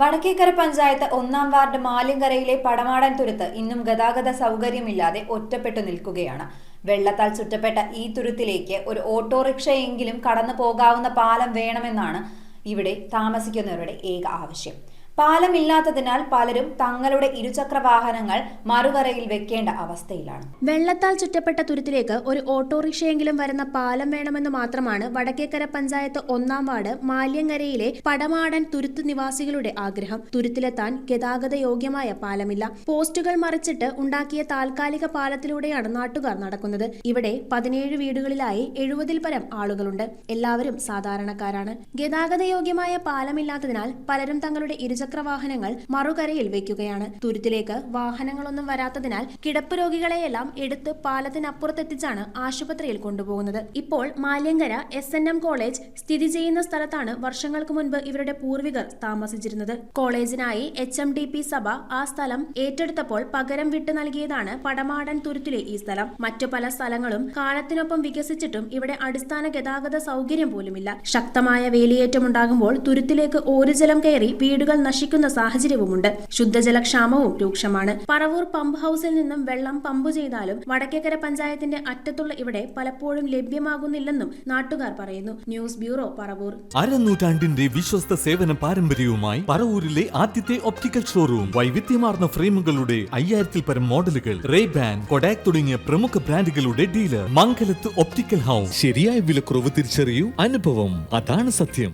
Vadakkekara panchayat 1-ാം ward മാലിങ്കരയിലെ Padamadan തുരുത്ത് ഇന്നും ഗതാഗത സൗകര്യമില്ലാതെ ഒറ്റപ്പെട്ടു നിൽക്കുകയാണ്. വെള്ളത്താൽ ചുറ്റപ്പെട്ട ഈ തുരുത്തിലേക്ക് ഒരു ഓട്ടോറിക്ഷയെങ്കിലും കടന്നു പോകാവുന്ന പാലം വേണമെന്നാണ് ഇവിടെ താമസിക്കുന്നവരുടെ ഏക ആവശ്യം. പാലമില്ലാത്തതിനാൽ പലരും തങ്ങളുടെ ഇരുചക്ര വാഹനങ്ങൾ മറുകരയിൽ വെക്കേണ്ട അവസ്ഥയിലാണ്. വെള്ളത്താൽ ചുറ്റപ്പെട്ട തുരുത്തിലേക്ക് ഒരു ഓട്ടോറിക്ഷയെങ്കിലും വരുന്ന പാലം വേണമെന്ന് മാത്രമാണ് വടക്കേക്കര പഞ്ചായത്ത് 1-ാം വാർഡ് മാലിയങ്കരയിലെ പടമാടൻ തുരുത്ത് നിവാസികളുടെ ആഗ്രഹം. തുരുത്തിലെത്താൻ ഗതാഗത യോഗ്യമായ പാലമില്ല. പോസ്റ്റുകൾ മറിച്ചിട്ട് ഉണ്ടാക്കിയ താൽക്കാലിക പാലത്തിലൂടെയാണ് നാട്ടുകാർ നടക്കുന്നത്. ഇവിടെ 17 വീടുകളിലായി 70-ൽ പരം ആളുകളുണ്ട്. എല്ലാവരും സാധാരണക്കാരാണ്. ഗതാഗത യോഗ്യമായ പാലമില്ലാത്തതിനാൽ പലരും തങ്ങളുടെ ഇരുചക്ര വാഹനങ്ങൾ മറുകരയിൽ വെക്കുകയാണ്. തുരുത്തിലേക്ക് വാഹനങ്ങളൊന്നും വരാത്തതിനാൽ കിടപ്പ് രോഗികളെയെല്ലാം എടുത്ത് പാലത്തിനപ്പുറത്തെത്തിച്ചാണ് ആശുപത്രിയിൽ കൊണ്ടുപോകുന്നത്. ഇപ്പോൾ മാലിയങ്കര SNM കോളേജ് സ്ഥിതി ചെയ്യുന്ന സ്ഥലത്താണ് വർഷങ്ങൾക്ക് മുൻപ് ഇവരുടെ പൂർവികർ താമസിച്ചിരുന്നത്. കോളേജിനായി HMDP സഭ ആ സ്ഥലം ഏറ്റെടുത്തപ്പോൾ പകരം വിട്ടു നൽകിയതാണ് പടമാടൻ തുരുത്തിലെ ഈ സ്ഥലം. മറ്റു പല സ്ഥലങ്ങളും കാലത്തിനൊപ്പം വികസിച്ചിട്ടും ഇവിടെ അടിസ്ഥാന ഗതാഗത സൗകര്യം പോലുമില്ല. ശക്തമായ വേലിയേറ്റമുണ്ടാകുമ്പോൾ തുരുത്തിലേക്ക് ഓരുജലം കയറി വീടുകൾ നശിക്കുന്ന സാഹചര്യവുമുണ്ട്. ശുദ്ധജലക്ഷാമവും രൂക്ഷമാണ്. പറവൂർ പമ്പ് ഹൌസിൽ നിന്നും വെള്ളം പമ്പ് ചെയ്താലും വടക്കേക്കര പഞ്ചായത്തിന്റെ അറ്റത്തുള്ള ഇവിടെ പലപ്പോഴും ലഭ്യമാകുന്നില്ലെന്നും നാട്ടുകാർ പറയുന്നു. News bureau, Paravur. അരനൂറ്റാണ്ടിന്റെ വിശ്വസ്ത സേവന പാരമ്പര്യവുമായി പറവൂരിലെ ആദ്യത്തെ ഒപ്റ്റിക്കൽ ഷോറൂം. വൈവിധ്യമാർന്ന ഫ്രെയിമുകളുടെ 5000-ൽ പരം മോഡലുകൾ, റേബാൻ, കൊഡാക് തുടങ്ങിയ പ്രമുഖ ബ്രാൻഡുകളുടെ ഡീലർ. മംഗലത്ത് ഒപ്റ്റിക്കൽ ഹൗസ്. ശരിയായ വിലക്കുറവ് തിരിച്ചറിയൂ, അനുഭവം അതാണ് സത്യം.